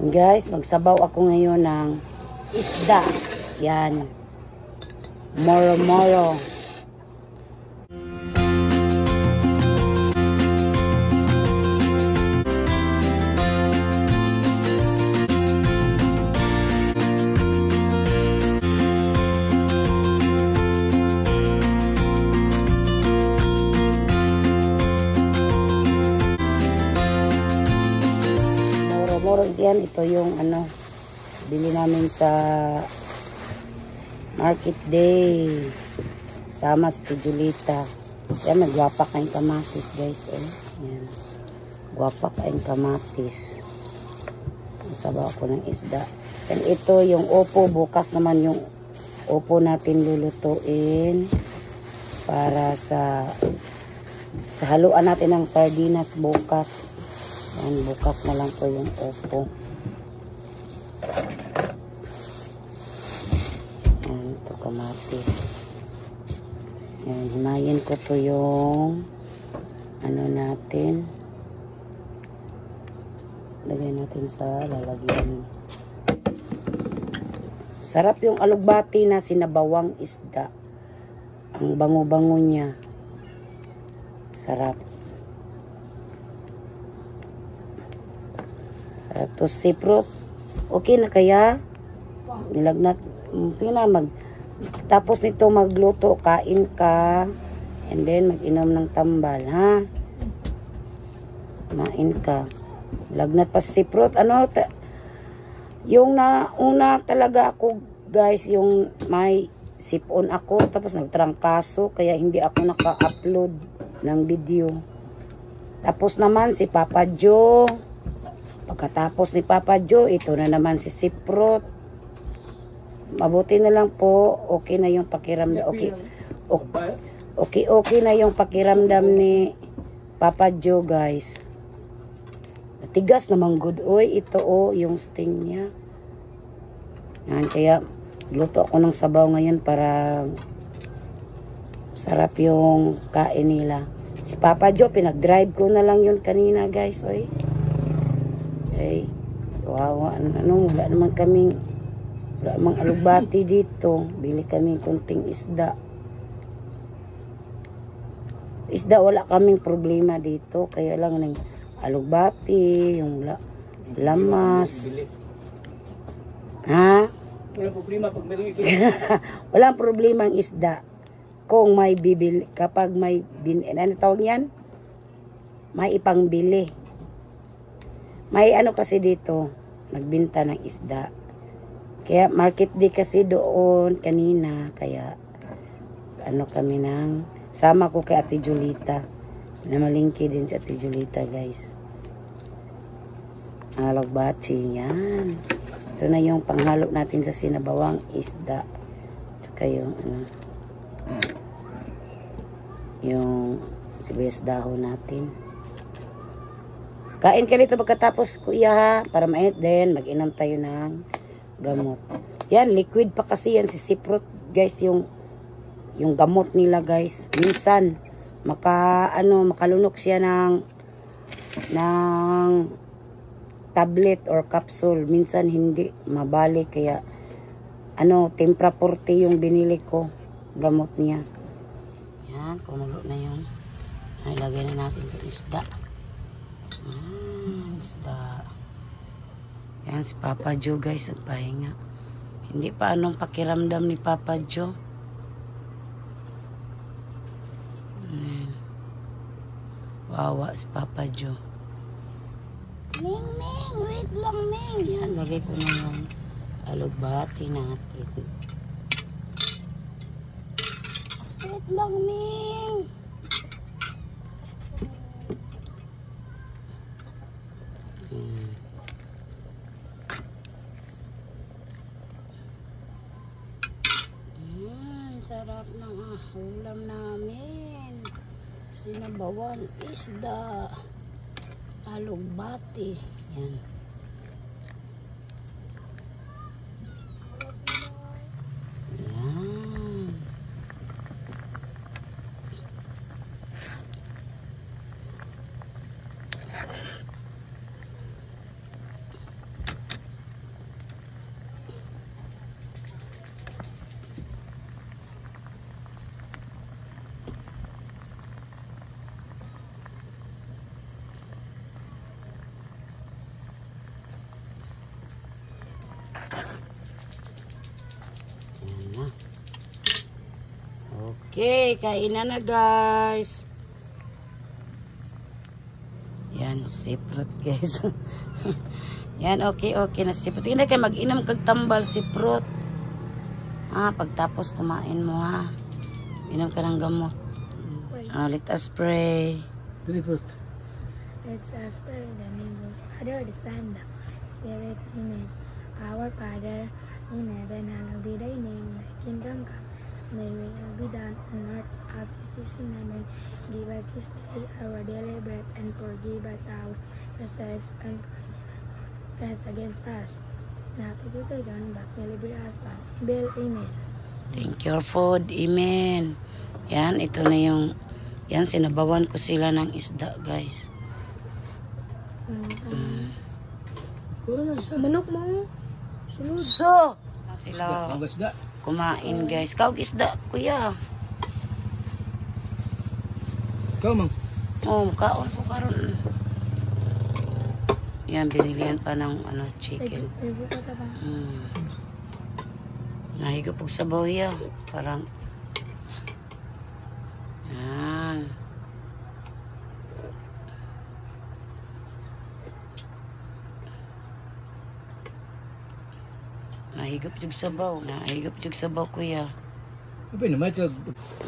Guys, magsabaw ako ngayon ng isda. Yan. Moro-moro. Yan, ito yung bili namin sa market day sama si Julita. Yan, nagwapa kayong kamatis guys. Yan, gwapa kayong kamatis. Sabaw ako ng isda. And ito yung opo, bukas naman yung opo natin lulutuin para sa haluan natin ng sardinas bukas. Yan, bukas na lang po yung opo. Yan, ito kamatis. Yan, himayin ko to yung natin. Lagay natin sa lalagyan. Sarap yung alugbati na sinabawang isda. Ang bango-bango niya. Sarap. Tapos siprot. Okay na kaya? Nilagnat. Sige na, tapos nito magluto, kain ka. And then mag-inom ng tambal, ha? Kumain ka. Lagnat pa siprot. Yung una talaga ako, guys, yung may sipon ako. Tapos nagtrangkaso, kaya hindi ako naka-upload ng video. Tapos naman si Papa Joe. Pagkatapos ni Papa Joe, ito na naman si Siprot. Mabuti na lang po, okay na yung pakiramdam. Okay na yung pakiramdam ni Papa Joe, guys. Tigas naman good. Oy, ito yung sting niya. Yan, kaya luto ako ng sabaw ngayon para sarap yung kain nila. Si Papa Joe, pinag-drive ko na lang yun kanina, guys. Oy. Ay, kawawa, wala naman alugbati dito. Bili kami kunting isda. Wala kaming problema dito. Kaya lang ng alugbati, yung lamas. Ha? Walang problema pag may walang problema ang isda. Kung may bibili, kapag may ano tawag yan? May ipangbili. May kasi dito, nagbinta ng isda. Kaya market day kasi doon kanina. Kaya kami sama ko kay Ate Julita. Namalingki din si Ate Julita, guys. Alagbati yan. Ito na yung panghalo natin sa sinabawang isda. Tsaka yung sibuyas dahon natin. Kain ka dito pagkatapos, kuya, ha? Para mainit din, mag-inom tayo ng gamot. Yan, liquid pa kasi yan si Siprot, guys, yung gamot nila, guys. Minsan, makalunok siya ng tablet or capsule. Minsan, hindi mabalik. Kaya, tempra 40 yung binili ko, gamot niya. Yan, kumulo na yun. Ay, lagay na natin ito isda. Isda. Yan si Papa Joe, guys, nagpahinga. Hindi pa anong pakiramdam ni Papa Joe. Wawa si Papa Joe. Ming, wait lang, Ming. Yan, lagay ko na yung alugbati natin. Wait lang, Ming. Sarap ng ulam namin. Sinabawang isda. Alugbati. Yan. Yan. Okay, kainan na guys. Yan, siprot guys. Yan, okay na siprot. Sige na kayo mag-inom kag tambal siprot. Pagtapos kumain mo ha. Inom ka ng gamot. Let us pray. Let's us pray in the name of the Father, the Son, the Spirit. Amen. Our Father in heaven, hallowed be thy name. Thy kingdom come. May will be done on earth as it is in heaven. Give us this day our daily bread, and forgive us our trespasses and offense against us. Not to temptation, but deliver us from evil. Amen. Thank you for food. Amen. Yan, ito na yung, yan, sinabawan ko sila ng isda, guys. Manok mo. Sunod. So, sila kumain, guys. Kaog isda, kuya. Ikaw, mang. Kaon ko karon. Yan, binilihan pa ng chicken. Nahigop po sa bawya. Parang, yan. Nahigop yung sabaw. Nahigop yung sabaw, kuya. Apa naman ito?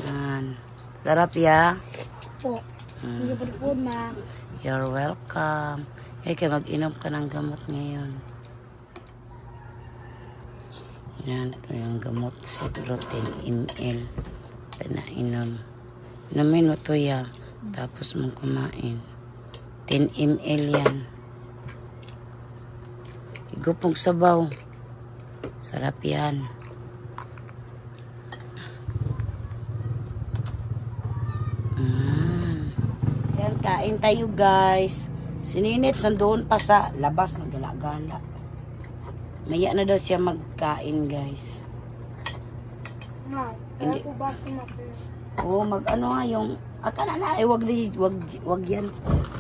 Yan. Sarap, ya. Po. Hindi po food, ma. You're welcome. Kaya mag-inom ka ng gamot ngayon. Yan, ito yung gamot sa protein ml. Pinainom. Inumin mo ito, ya. Tapos mong kumain. 10 ml yan. Higupong sabaw. Sarap yan. Yan, kain tayo guys. Sininit sandoon pa sa labas ng gala-gala. Maya na daw siya magkain guys. Ma, Hindi. kaya po ba Mag-ano nga yung akala na wag yan.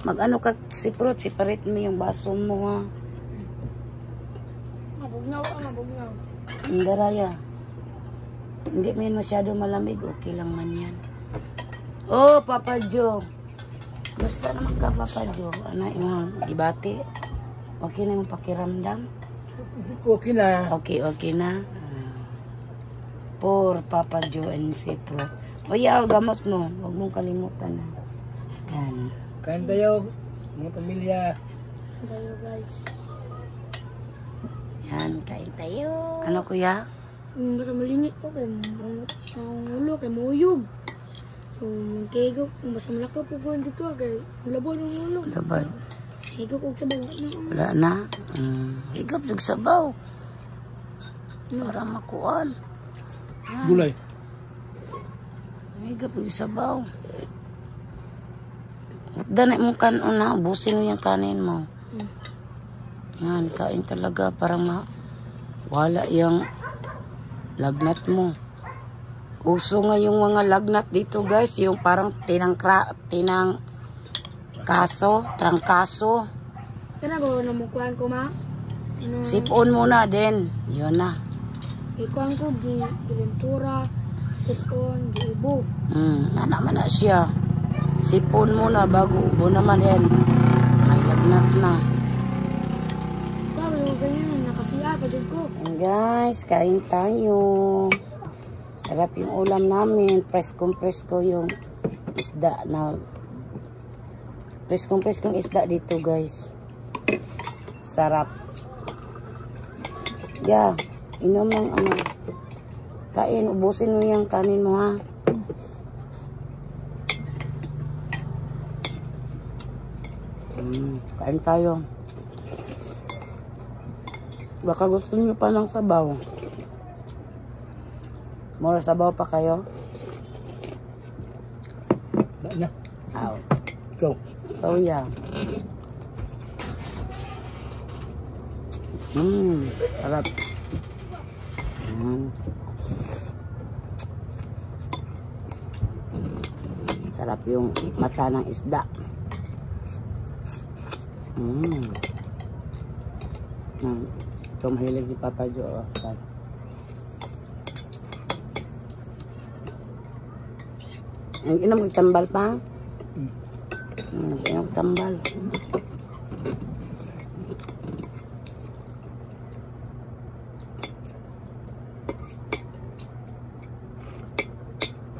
Mag-ano ka siprot, separate mo yung baso mo ha. Mabugnaw. Ang daraya. Hindi man masyado malamig. Okay lang man yan. Papa Joe. Gusto naman ka, Papa Joe. Ibati. Okay na yung pakiramdam? Okay na. Okay na. For Papa Joe and Sipro. Gamot mo. Huwag mong kalimutan na. Yan. Kain tayo, mga pamilya. Tayo guys. Yan, kain tayo. Ano kuya? Basta malingit po kay ulo kay moyog. Kaya basta malakaw po po dito kay labon yung ulo. Laban. Higop og sabaw na. Wala na. Higop yung sabaw. Para makuan. Gulay. Higop yung sabaw. Danay mo kanon na. Ubusin mo yung kanin mo. Yan, kain talaga. Parang wala yung lagnat mo. Uso nga yung mga lagnat dito guys. Yung parang trangkaso. Kanagawa na mo kuhan ko ma. Sipon muna din. Yun na. Ikuhan ko gilentura, sipon, giubo. Naman na siya. Sipon muna bago ubo naman yan. May lagnat na. May ganyan, nakasiya pa dyan ko. And guys, kain tayo. Sarap yung ulam namin. Preskong-presko yung isda na. Preskong-preskong isda dito guys. Sarap. Yeah, inom ng kain, ubusin mo yung kanin mo ha. Kain tayo. Baka gusto niyo pa ng sabaw. Mura sabaw pa kayo? Na. Ikaw. Ikaw ya. Sarap. Sarap yung mata ng isda. Ito mahilig ni Papa Joe. Inom kong tambal pa. Inom kong tambal.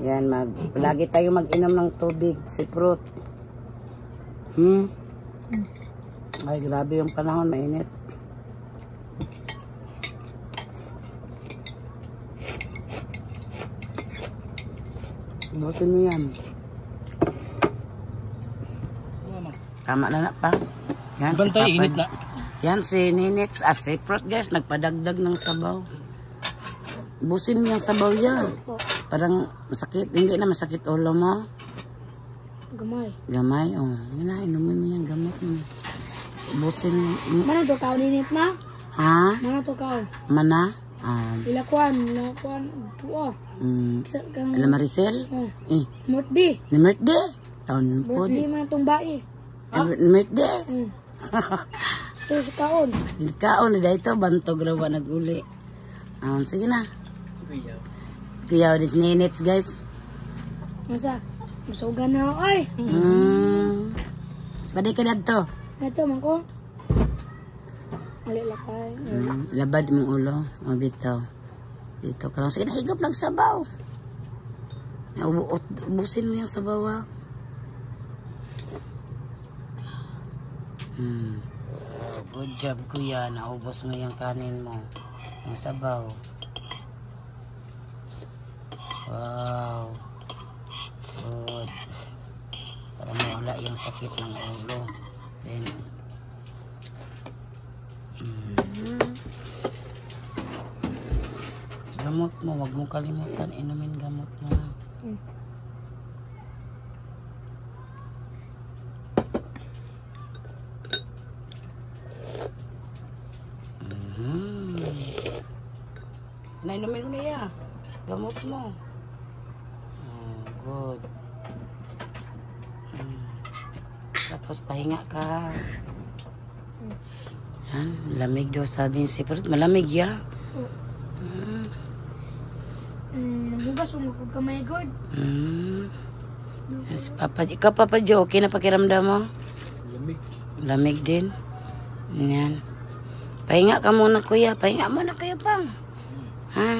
Yan, lagi tayo mag-inom ng tubig, siprut. Ay, grabe yung panahon, mainit. Butin mo yan. Tama na pa. Yan, Bantay, init na. Yan, si Ninits, siprut guys, nagpadagdag ng sabaw. Busin mo yung sabaw yan. Parang masakit, hindi na masakit ulo mo. Gamay. Gamay, oh. Yun na, inumin mo yung gamot mo. Busin mo. Mana to kao ninit ma? Ha? Mana to kao? Mana? Ilakuan tuwa. Kisa kang Alam Maricel? Murdi. Ni Mertde? Taon po. Murdi man tong bae. Mertde? Ito sa kaon. Ilkaon na dahito, bantog rawa nag-uli. Sige na. Kuya, this Ninits guys. Masa? Masugan na ako ay. Paday ka dito. Ito man ko. Alilakay. Labad mong ulo. Mabitaw. Dito ka lang. Sige na, higop lang sabaw. Ubusin mo yung sabaw ha. Good job kuya. Naubos mo yung kanin mo. Yung sabaw. Wow. Good. Para mawala yung sakit ng ulo. Then, gamot mo, wag mong kalimutan, inumin gamot mo. Nainumin mo niya. Gamot mo. Good. Tapos pahinga ka. Yan, lamig daw sabi ni Siprut. Malamig ya. Hugas mo kung kamay good. Yes, Papa, ikaw Papa Jo, okay na pakiramdam mo? Lamig. Lamig din. Yan. Pahinga ka muna kuya. Pahinga muna kayo pang. Ha?